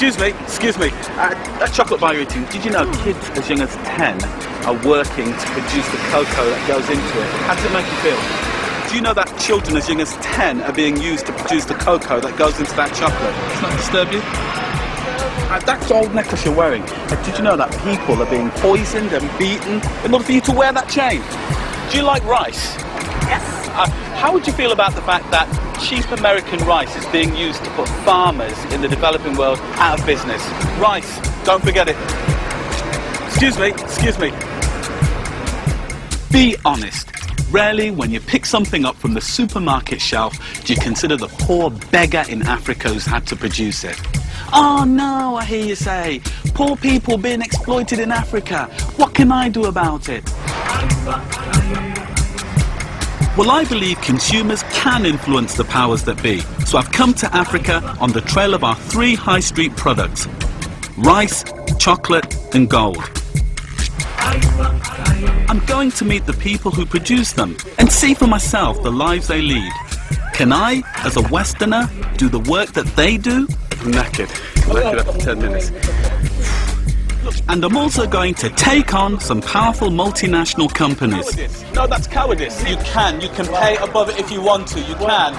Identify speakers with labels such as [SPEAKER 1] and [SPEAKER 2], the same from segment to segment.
[SPEAKER 1] Excuse me. That chocolate bar you're eating, did you know kids as young as 10 are working to produce the cocoa that goes into it? How does it make you feel? Do you know that children as young as 10 are being used to produce the cocoa that goes into that chocolate? Does that disturb you? That old necklace you're wearing, did you know that people are being poisoned and beaten in order for you to wear that chain? Do you like rice?
[SPEAKER 2] Yes.
[SPEAKER 1] How would you feel about the fact that cheap American rice is being used to put farmers in the developing world out of business? Rice, don't forget it. Excuse me. Be honest. Rarely, when you pick something up from the supermarket shelf, do you consider the poor beggar in Africa who's had to produce it. Oh no, I hear you say, poor people being exploited in Africa. What can I do about it? Well, I believe consumers can influence the powers that be. So I've come to Africa on the trail of our 3 high street products: rice, chocolate and gold. I'm going to meet the people who produce them and see for myself the lives they lead. Can I, as a Westerner, do the work that they do? I'm knackered after 10 minutes. And I'm also going to take on some powerful multinational companies. No, that's cowardice. You can pay above it if you want to, you can.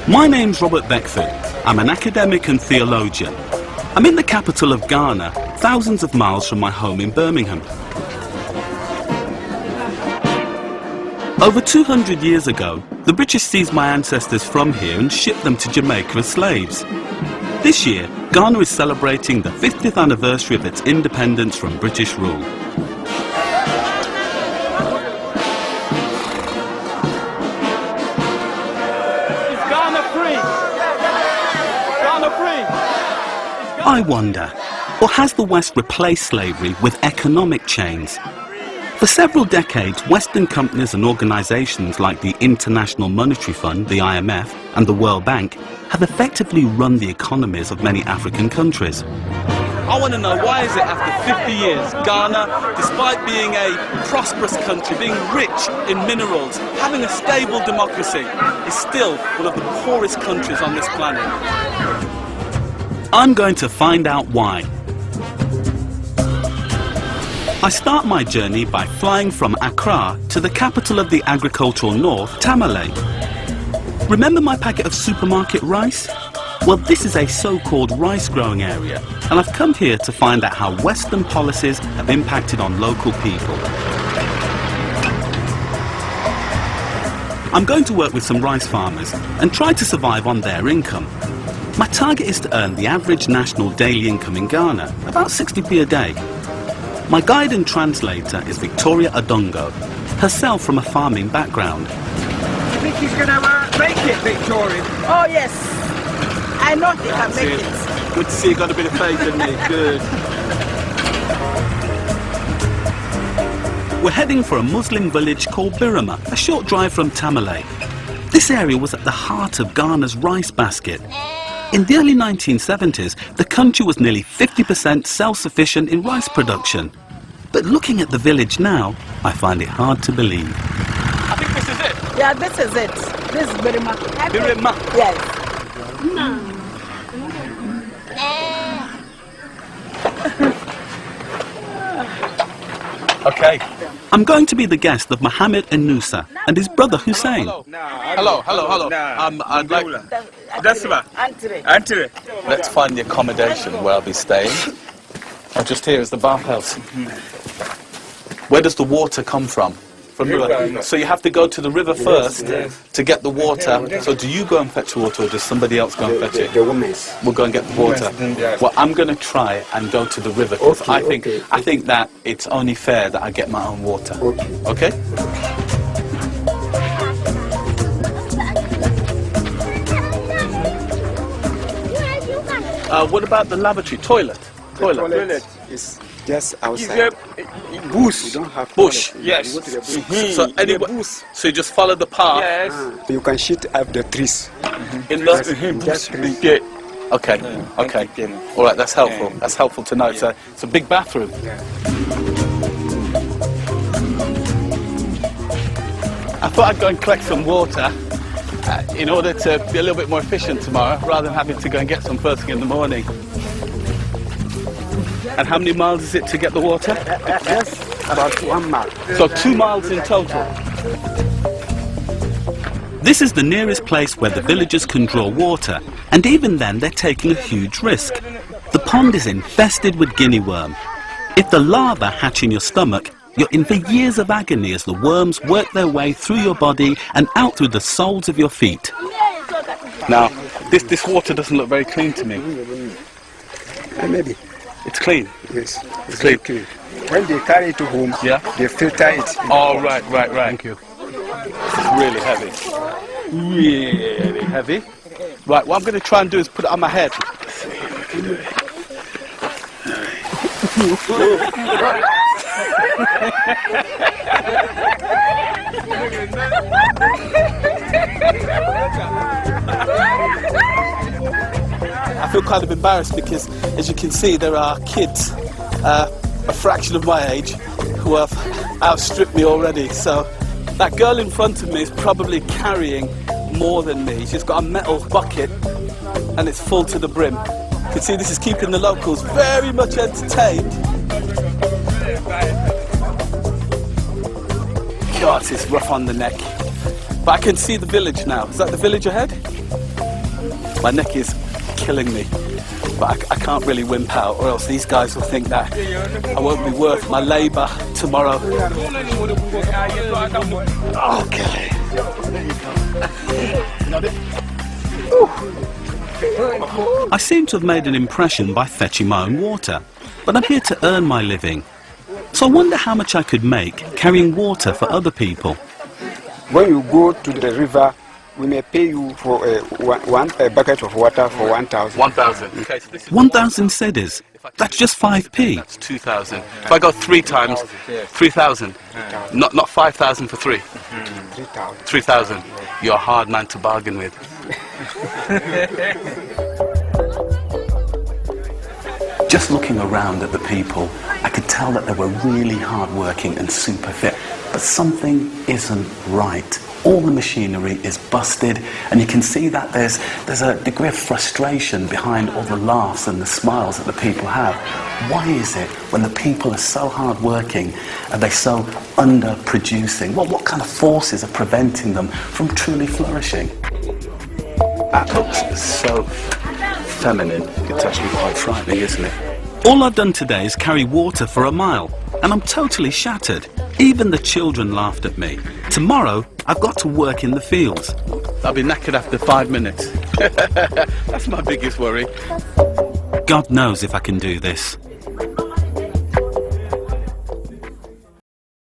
[SPEAKER 1] My name's Robert Beckford. I'm an academic and theologian. I'm in the capital of Ghana, thousands of miles from my home in Birmingham. Over 200 years ago, the British seized my ancestors from here and shipped them to Jamaica as slaves. This year, Ghana is celebrating the 50th anniversary of its independence from British rule. I wonder, or has the West replaced slavery with economic chains? For several decades, Western companies and organisations like the International Monetary Fund, the IMF, and the World Bank have effectively run the economies of many African countries. I want to know, why is it after 50 years, Ghana, despite being a prosperous country, being rich in minerals, having a stable democracy, is still one of the poorest countries on this planet? I'm going to find out why. I start my journey by flying from Accra to the capital of the agricultural north, Tamale. Remember my packet of supermarket rice? Well, this is a so-called rice growing area, and I've come here to find out how Western policies have impacted on local people. I'm going to work with some rice farmers and try to survive on their income. My target is to earn the average national daily income in Ghana, about 60p a day. My guide and translator is Victoria Adongo, herself from a farming background.
[SPEAKER 2] You think he's going to make it, Victoria? Oh, yes. I know he can make it.
[SPEAKER 1] Good to see you got a bit of faith in me. Good. We're heading for a Muslim village called Birima, a short drive from Tamale. This area was at the heart of Ghana's rice basket. In the early 1970s, the country was nearly 50% self-sufficient in rice production. But looking at the village now, I find it hard to believe. I think this is it.
[SPEAKER 2] Yeah, this is it. This is Birima.
[SPEAKER 1] Birima?
[SPEAKER 2] Yes.
[SPEAKER 1] Okay. I'm going to be the guest of Mohammed Enusa and his brother Hussein. Hello. I'd like... Let's find the accommodation where I'll be staying. Oh, just here is the bathhouse. Where does the water come from? From the river. So you have to go to the river first to get the water. So do you go and fetch water, or does somebody else go and fetch it? We'll go and get the water. Well, I'm going to try and go to the river, because I think that it's only fair that I get my own water. Okay? What about the lavatory? Toilet
[SPEAKER 3] is just outside.
[SPEAKER 1] Bush.
[SPEAKER 3] You don't have
[SPEAKER 1] bush.
[SPEAKER 3] toilet.
[SPEAKER 1] Yes.
[SPEAKER 3] You go to the bush.
[SPEAKER 1] So you just follow the path.
[SPEAKER 2] Yes.
[SPEAKER 3] You can shoot up the trees.
[SPEAKER 1] In the
[SPEAKER 3] just trees.
[SPEAKER 1] Okay, okay. All right, that's helpful. That's helpful to know. It's a big bathroom. I thought I'd go and collect some water in order to be a little bit more efficient tomorrow, rather than having to go and get some first thing in the morning. And how many miles is it to get the water?
[SPEAKER 3] Yes, about 1 mile.
[SPEAKER 1] So 2 miles in total. This is the nearest place where the villagers can draw water, and even then they're taking a huge risk. The pond is infested with guinea worm. If the larvae hatch in your stomach, you're in for years of agony as the worms work their way through your body and out through the soles of your feet. Now, this water doesn't look very clean to me.
[SPEAKER 3] Maybe.
[SPEAKER 1] It's clean.
[SPEAKER 3] Yes,
[SPEAKER 1] It's clean.
[SPEAKER 3] When they carry it to home, they filter it.
[SPEAKER 1] Oh, right. Thank you. This is really heavy. Really heavy. Right, what I'm going to try and do is put it on my head. I feel kind of embarrassed because, as you can see, there are kids a fraction of my age who have outstripped me already. So that girl in front of me is probably carrying more than me. She's got a metal bucket and it's full to the brim. You can see this is keeping the locals very much entertained. God, it's rough on the neck. But I can see the village now. Is that the village ahead? My neck is killing me. But I can't really wimp out, or else these guys will think that I won't be worth my labour tomorrow. Okay. I seem to have made an impression by fetching my own water, but I'm here to earn my living. So I wonder how much I could make carrying water for other people.
[SPEAKER 3] When you go to the river, we may pay you for one bucket of water for 1,000.
[SPEAKER 1] 1,000. Okay, so this is 1,000 cedis. That's just 5p. That's 2,000. If I go 3 times, 3,000. Not 5,000 for 3.
[SPEAKER 3] 3,000.
[SPEAKER 1] 3,000. You're a hard man to bargain with. Just looking around at the people, I could tell that they were really hard-working and super fit. But something isn't right. All the machinery is busted, and you can see that there's a degree of frustration behind all the laughs and the smiles that the people have. Why is it when the people are so hard-working and they're so underproducing? Well, what kind of forces are preventing them from truly flourishing? That looks so feminine. It's actually quite frightening, isn't it? All I've done today is carry water for a mile, and I'm totally shattered. Even the children laughed at me. Tomorrow, I've got to work in the fields. I'll be knackered after 5 minutes. That's my biggest worry. God knows if I can do this.